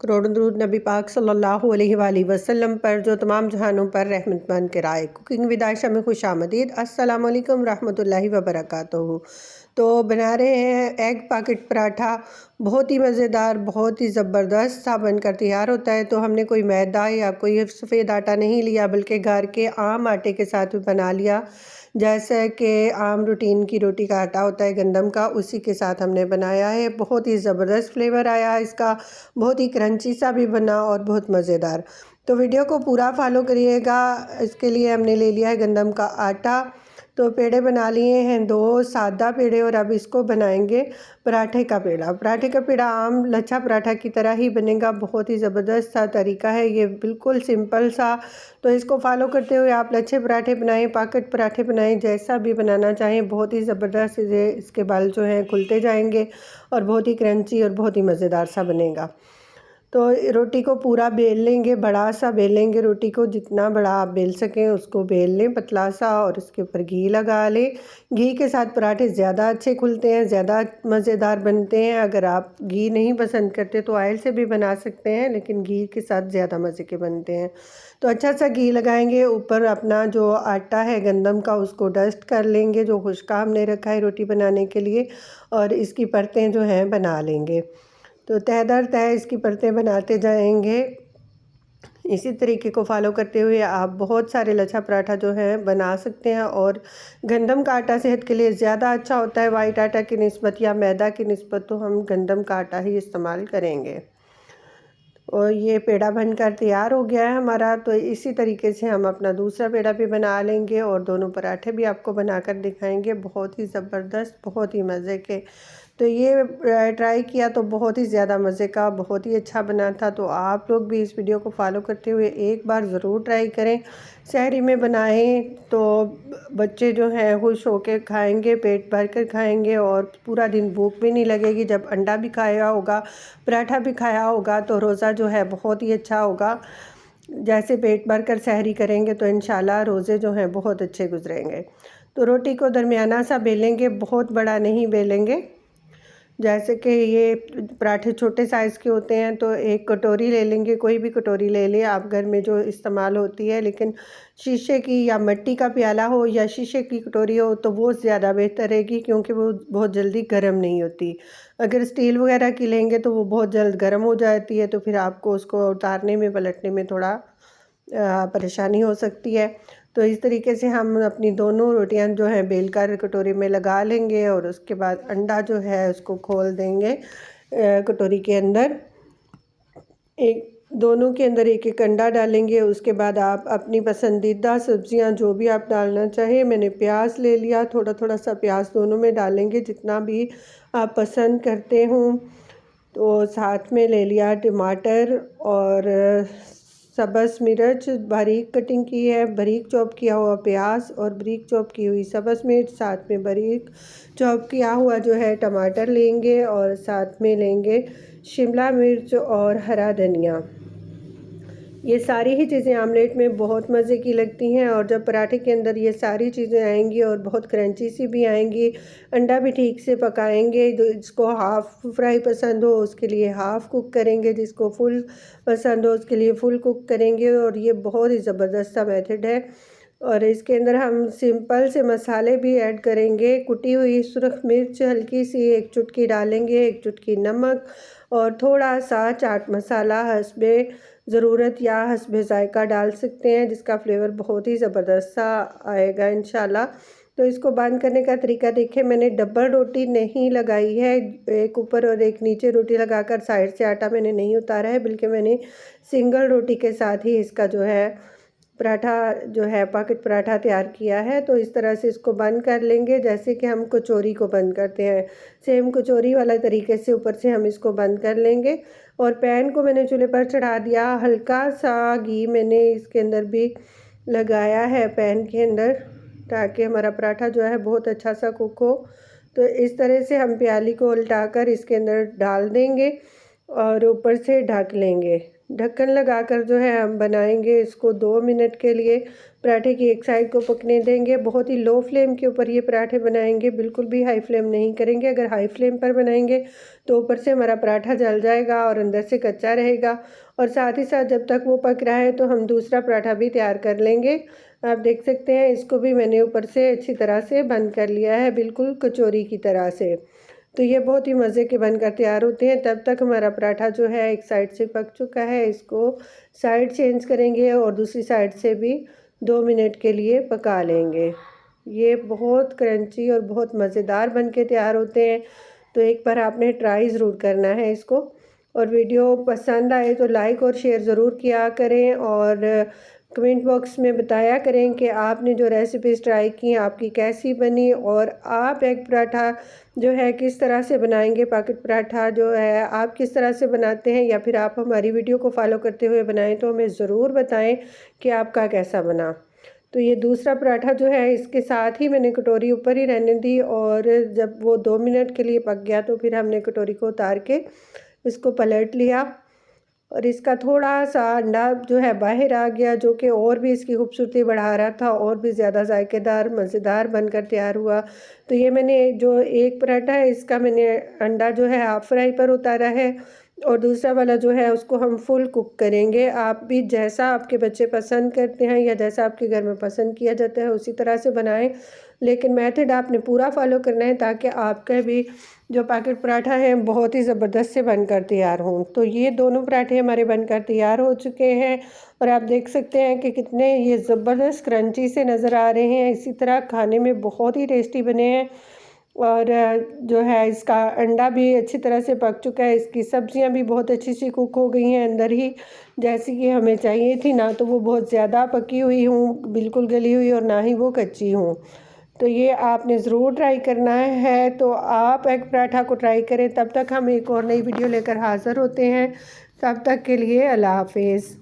करोड़ों दरूद नबी पाक सल्लल्लाहु अलैहि वसल्लम पर जो तमाम जहानों पर रहमत बन कर आए। कुकिंग विद आयशा में खुश आमदीद। अस्सलाम वालेकुम रहमतुल्लाहि व बरकातुहू। तो बना रहे हैं एग पॉकेट पराठा। बहुत ही मज़ेदार, बहुत ही ज़बरदस्त सा बनकर तैयार होता है। तो हमने कोई मैदा या कोई सफ़ेद आटा नहीं लिया, बल्कि घर के आम आटे के साथ भी बना लिया। जैसे कि आम रूटीन की रोटी का आटा होता है गंदम का, उसी के साथ हमने बनाया है। बहुत ही ज़बरदस्त फ्लेवर आया इसका, बहुत ही क्रंची सा भी बना और बहुत मज़ेदार। तो वीडियो को पूरा फॉलो करिएगा। इसके लिए हमने ले लिया है गंदम का आटा। तो पेड़े बना लिए हैं 2 सादा पेड़े, और अब इसको बनाएंगे पराठे का पेड़ा। पराठे का पेड़ा आम लच्छा पराठा की तरह ही बनेगा। बहुत ही ज़बरदस्त सा तरीका है ये, बिल्कुल सिंपल सा। तो इसको फॉलो करते हुए आप लच्छे पराठे बनाएं, पॉकेट पराठे बनाएं, जैसा भी बनाना चाहें। बहुत ही ज़बरदस्त इसके बाल जो हैं खुलते जाएंगे और बहुत ही क्रंची और बहुत ही मज़ेदार सा बनेगा। तो रोटी को पूरा बेल लेंगे, बड़ा सा बेल लेंगे रोटी को, जितना बड़ा आप बेल सकें उसको बेल लें पतला सा, और उसके ऊपर घी लगा लें। घी के साथ पराठे ज़्यादा अच्छे खुलते हैं, ज़्यादा मज़ेदार बनते हैं। अगर आप घी नहीं पसंद करते तो ऑयल से भी बना सकते हैं, लेकिन घी के साथ ज़्यादा मज़े के बनते हैं। तो अच्छा सा घी लगाएंगे। ऊपर अपना जो आटा है गंदम का उसको डस्ट कर लेंगे, जो खुश्का हमने रखा है रोटी बनाने के लिए, और इसकी परतें जो हैं बना लेंगे। तो तह दर तह इसकी परतें बनाते जाएंगे। इसी तरीके को फॉलो करते हुए आप बहुत सारे लच्छा पराठा जो है बना सकते हैं। और गंदम का आटा सेहत के लिए ज़्यादा अच्छा होता है वाइट आटा की निस्बत या मैदा की निस्बत, तो हम गंदम का आटा ही इस्तेमाल करेंगे। और ये पेड़ा बनकर तैयार हो गया है हमारा। तो इसी तरीके से हम अपना दूसरा पेड़ा भी बना लेंगे और दोनों पराठे भी आपको बनाकर दिखाएंगे। बहुत ही ज़बरदस्त, बहुत ही मज़े के। तो ये ट्राई किया तो बहुत ही ज़्यादा मज़े का, बहुत ही अच्छा बना था। तो आप लोग भी इस वीडियो को फॉलो करते हुए एक बार ज़रूर ट्राई करें। सहरी में बनाएं तो बच्चे जो हैं खुश होकर खाएंगे, पेट भर कर खाएंगे, और पूरा दिन भूख भी नहीं लगेगी। जब अंडा भी खाया होगा, पराठा भी खाया होगा, तो रोज़ा जो है बहुत ही अच्छा होगा। जैसे पेट भर कर सहरी करेंगे तो इंशाल्लाह रोज़े जो हैं बहुत अच्छे गुजरेंगे। तो रोटी को दरमियाना सा बेलेंगे, बहुत बड़ा नहीं बेलेंगे। जैसे कि ये पराठे छोटे साइज़ के होते हैं, तो एक कटोरी ले लेंगे, कोई भी कटोरी ले लें आप घर में जो इस्तेमाल होती है, लेकिन शीशे की या मिट्टी का प्याला हो या शीशे की कटोरी हो तो वो ज़्यादा बेहतर रहेगी, क्योंकि वो बहुत जल्दी गर्म नहीं होती। अगर स्टील वगैरह की लेंगे तो वो बहुत जल्द गर्म हो जाती है, तो फिर आपको उसको उतारने में पलटने में थोड़ा परेशानी हो सकती है। तो इस तरीके से हम अपनी दोनों रोटियां जो हैं बेलकर कटोरी में लगा लेंगे, और उसके बाद अंडा जो है उसको खोल देंगे कटोरी के अंदर। एक दोनों के अंदर एक एक अंडा डालेंगे। उसके बाद आप अपनी पसंदीदा सब्जियां जो भी आप डालना चाहें, मैंने प्याज ले लिया, थोड़ा थोड़ा सा प्याज दोनों में डालेंगे जितना भी आप पसंद करते हों। तो साथ में ले लिया टमाटर और सब्ज़ मिर्च बारीक कटिंग की है, बारीक चॉप किया हुआ प्याज और बारीक चॉप की हुई सब्ज़ मिर्च, साथ में बारीक चॉप किया हुआ जो है टमाटर लेंगे, और साथ में लेंगे शिमला मिर्च और हरा धनिया। ये सारी ही चीज़ें आमलेट में बहुत मज़े की लगती हैं, और जब पराठे के अंदर ये सारी चीज़ें आएंगी और बहुत क्रंची सी भी आएंगी। अंडा भी ठीक से पकाएंगे, जिसको हाफ़ फ्राई पसंद हो उसके लिए हाफ़ कुक करेंगे, जिसको फुल पसंद हो उसके लिए फुल कुक करेंगे। और ये बहुत ही ज़बरदस्त सा मेथड है। और इसके अंदर हम सिंपल से मसाले भी ऐड करेंगे। कुटी हुई सुरख मिर्च हल्की सी 1 चुटकी डालेंगे, 1 चुटकी नमक, और थोड़ा सा चाट मसाला हस्बे ज़रूरत या हस्बे ज़ायका डाल सकते हैं, जिसका फ्लेवर बहुत ही ज़बरदस्त सा आएगा इंशाल्लाह। तो इसको बंद करने का तरीका देखिए, मैंने डबल रोटी नहीं लगाई है, एक ऊपर और एक नीचे रोटी लगाकर साइड से आटा मैंने नहीं उतारा है, बल्कि मैंने सिंगल रोटी के साथ ही इसका जो है पराठा जो है पॉकेट पराठा तैयार किया है। तो इस तरह से इसको बंद कर लेंगे, जैसे कि हम कचौरी को बंद करते हैं, सेम कचौरी वाला तरीके से ऊपर से हम इसको बंद कर लेंगे। और पैन को मैंने चूल्हे पर चढ़ा दिया, हल्का सा घी मैंने इसके अंदर भी लगाया है पैन के अंदर, ताकि हमारा पराठा जो है बहुत अच्छा सा कुक हो। तो इस तरह से हम प्याली को उल्टाकर इसके अंदर डाल देंगे और ऊपर से ढक लेंगे। ढक्कन लगाकर जो है हम बनाएंगे इसको 2 मिनट के लिए। पराठे की एक साइड को पकने देंगे। बहुत ही लो फ्लेम के ऊपर ये पराठे बनाएंगे, बिल्कुल भी हाई फ्लेम नहीं करेंगे। अगर हाई फ्लेम पर बनाएंगे तो ऊपर से हमारा पराठा जल जाएगा और अंदर से कच्चा रहेगा। और साथ ही साथ जब तक वो पक रहा है तो हम दूसरा पराठा भी तैयार कर लेंगे। आप देख सकते हैं इसको भी मैंने ऊपर से अच्छी तरह से बंद कर लिया है, बिल्कुल कचौरी की तरह से। तो ये बहुत ही मज़े के बनकर तैयार होते हैं। तब तक हमारा पराठा जो है एक साइड से पक चुका है, इसको साइड चेंज करेंगे और दूसरी साइड से भी 2 मिनट के लिए पका लेंगे। ये बहुत क्रंची और बहुत मज़ेदार बनके तैयार होते हैं। तो एक बार आपने ट्राई ज़रूर करना है इसको। और वीडियो पसंद आए तो लाइक और शेयर ज़रूर किया करें और कमेंट बॉक्स में बताया करें कि आपने जो रेसिपीज़ ट्राई की आपकी कैसी बनी और आप एग पराठा जो है किस तरह से बनाएंगे। पॉकेट पराठा जो है आप किस तरह से बनाते हैं या फिर आप हमारी वीडियो को फॉलो करते हुए बनाएं तो हमें ज़रूर बताएं कि आपका कैसा बना। तो ये दूसरा पराठा जो है इसके साथ ही मैंने कटोरी ऊपर ही रहने दी और जब वो 2 मिनट के लिए पक गया तो फिर हमने कटोरी को उतार के इसको पलट लिया और इसका थोड़ा सा अंडा जो है बाहर आ गया, जो कि और भी इसकी खूबसूरती बढ़ा रहा था और भी ज़्यादा जायकेदार मज़ेदार बनकर तैयार हुआ। तो ये मैंने जो एक पराठा है इसका मैंने अंडा जो है हाफ फ्राई पर उतारा है और दूसरा वाला जो है उसको हम फुल कुक करेंगे। आप भी जैसा आपके बच्चे पसंद करते हैं या जैसा आपके घर में पसंद किया जाता है उसी तरह से बनाएं, लेकिन मेथड आपने पूरा फॉलो करना है ताकि आपका भी जो पैकेट पराठा है बहुत ही ज़बरदस्त से बनकर तैयार हों। तो ये दोनों पराठे हमारे बनकर तैयार हो चुके हैं और आप देख सकते हैं कि कितने ये ज़बरदस्त क्रंची से नज़र आ रहे हैं। इसी तरह खाने में बहुत ही टेस्टी बने हैं और जो है इसका अंडा भी अच्छी तरह से पक चुका है। इसकी सब्जियां भी बहुत अच्छी सी कुक हो गई हैं अंदर ही, जैसी कि हमें चाहिए थी। ना तो वो बहुत ज़्यादा पकी हुई हूँ बिल्कुल गली हुई और ना ही वो कच्ची हूँ। तो ये आपने ज़रूर ट्राई करना है। तो आप एग पराठा को ट्राई करें। तब तक हम एक और नई वीडियो लेकर हाज़िर होते हैं। तब तक के लिए अल्लाह हाफिज़।